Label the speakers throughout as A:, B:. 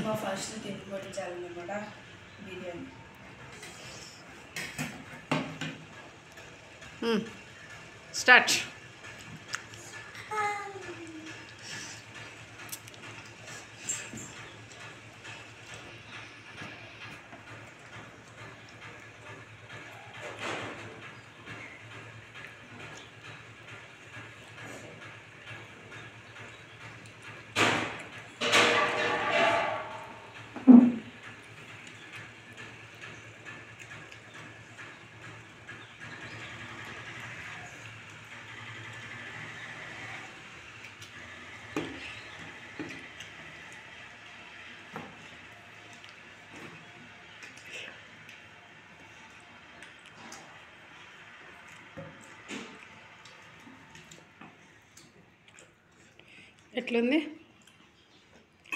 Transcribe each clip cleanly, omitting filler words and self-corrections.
A: మా first తిరిగిపోతే చాలన్నమాట biryani.
B: Start. ఎట్లుంది?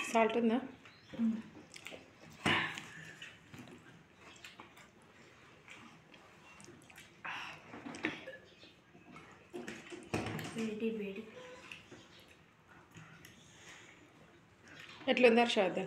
B: Salt ఉందా?
A: వేడి వేడి.
B: ఎట్లుంది హర్షాద్?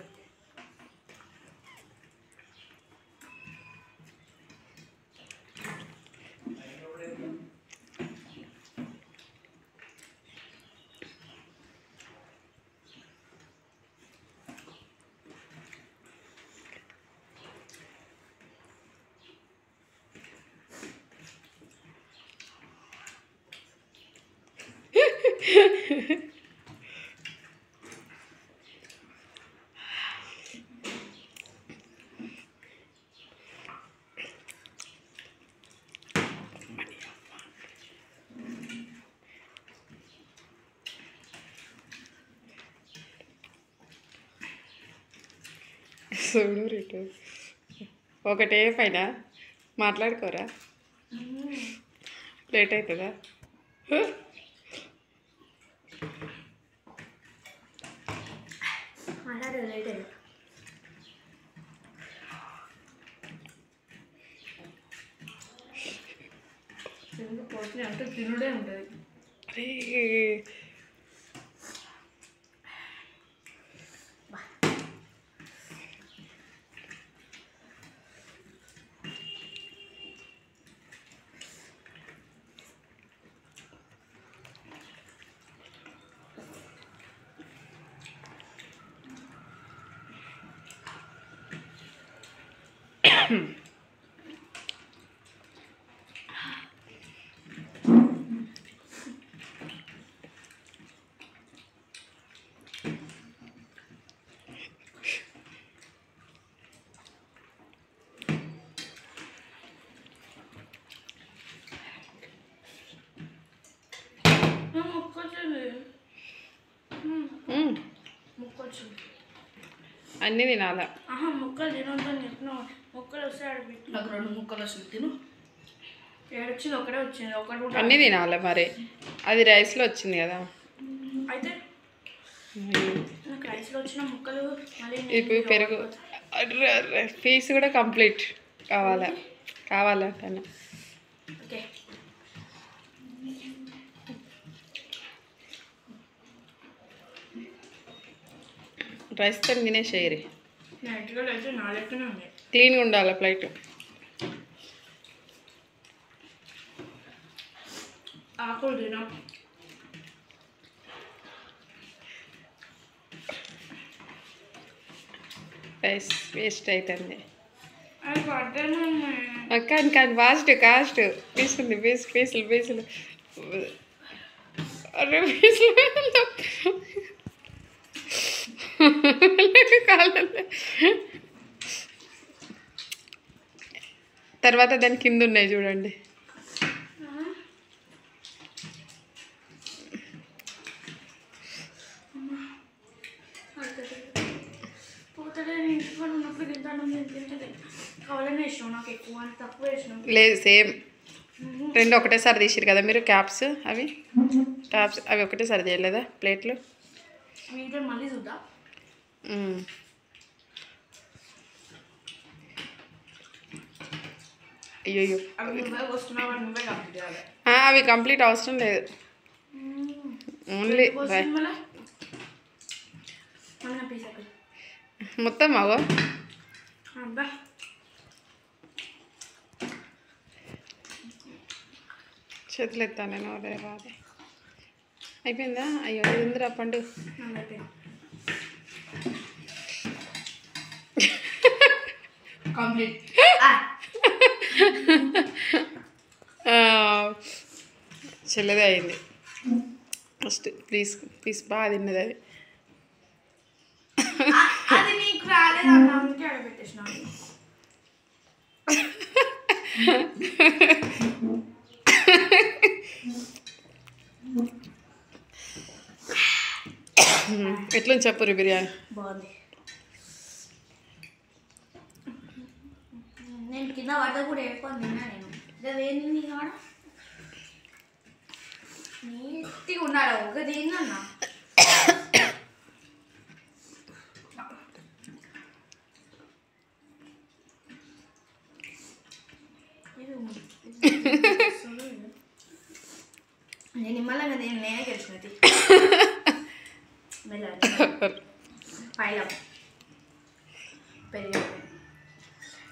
B: చూడు రిటు ఒకటే పైన మాట్లాడుకోరా, లేట్ అవుతుందా?
A: లేట్ అయ్యా. పోతుంది అంటే తినుడే ఉంటుంది.
B: అరే అన్నీ తినాలా?
A: ముక్కలు తినొద్దని చెప్పినావు. ముక్కలు వస్తే ఆడబెట్టి నాకు 2 ముక్కలు వస్తుంది. తిను. ఏడొచ్చింది, ఒకటే వచ్చింది. ఒకటి
B: అన్నీ తినాలి మరి. అది రైస్లో వచ్చింది కదా.
A: అయితే నాకు రైస్లో వచ్చిన ముక్కలు మళ్ళీ
B: ఇప్పుడు పెరుగు పీస్ కూడా కంప్లీట్ కావాలా కావాలంటాను.
A: ఓకే.
B: రైస్తో తినేసేయరి.
A: అయితే నా లెక్కనే ఉంది.
B: క్లీన్గా ఉండాలి ప్లేట్.
A: ఆకులు తినా.
B: రైస్ వేస్ట్ అవుతుంది.
A: అది పడ్డాను.
B: కానీ కానీ కాస్ట్ పీసులు పీసులు అరే పీసులు తర్వాత దాని కింద ఉన్నాయి చూడండి. లేదు సేమ్ 2 ఒకటేసారి తీసిరు కదా మీరు. క్యాప్స్ అవి ఒకటేసారి చేయలేదా ప్లేట్లు?
A: మళ్ళీ చూద్దాం.
B: అయ్యో అవి కంప్లీట్ అవసరం లేదు. ఓన్లీ మొత్తం అగో
A: అబ్బా
B: చేతులు ఎత్తాను నేను అదే రాదే అయిపోయిందా అయ్యో ఇందిరా పండు
A: కంప్లీట్
B: చెల్లదే అయింది ఫస్ట్ ప్లీజ్ బాగా తిన్నది అది
A: అది నీకు రాలేదన్నా అందుకే అడగబెట్టేసినాను
B: ఎట్లని చెప్పు బిర్యానీ
A: బాగుంది నేను కింద పడ్డ కూడా వేసుకొని తిన్నా నేను అదేంది కాడ నీట్గా ఉన్నాడు ఒకటి ఏందన్నా నేను నిమ్మలంగా నేనే గెలిచినది పైలం పెరిగి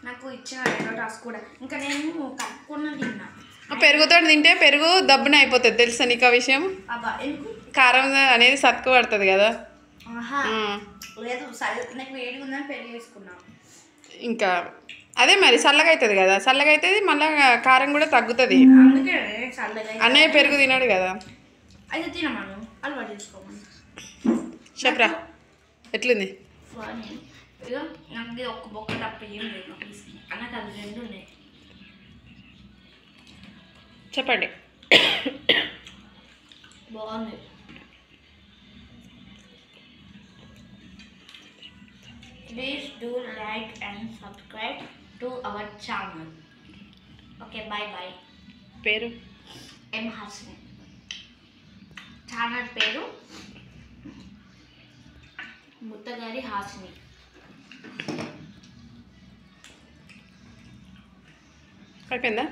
A: నాకు ఇచ్చిన రెండో టాస్క్ కూడా ఇంకా నేను కలుపుకున్న తిన్నా
B: పెరుగుతో తింటే పెరుగు దబ్బున అయిపోతుంది తెలుసా నీకు ఆ విషయం
A: అబ్బా ఎందుకు
B: కారం అనేది సత్కు పడుతుంది కదా
A: లేదు నాకు వేడిగా ఉందని పెరుగు వేసుకున్నాను
B: ఇంకా అదే మరి చల్లగా అవుతుంది కదా చల్లగా అవుతుంది మళ్ళీ కారం కూడా తగ్గుతుంది
A: అందుకే చల్లగా
B: అన్నయ్య పెరుగు తినాడు కదా
A: అయితే తినమను అలవాటు చేసుకోమని
B: చెప్పరా ఎట్లుంది
A: ఇక నాకు ఇది ఒక్క బొక్క తప్ప ఏం లేదు అన్నకు అది రెండు ఉన్నాయి
B: చెప్పండి
A: బాగుంది please do like and subscribe to our channel okay bye bye
B: పేరు
A: ఎం హాసిని ఛానల్ పేరు ముత్తగారి హాసిని
B: అయిపోయిందా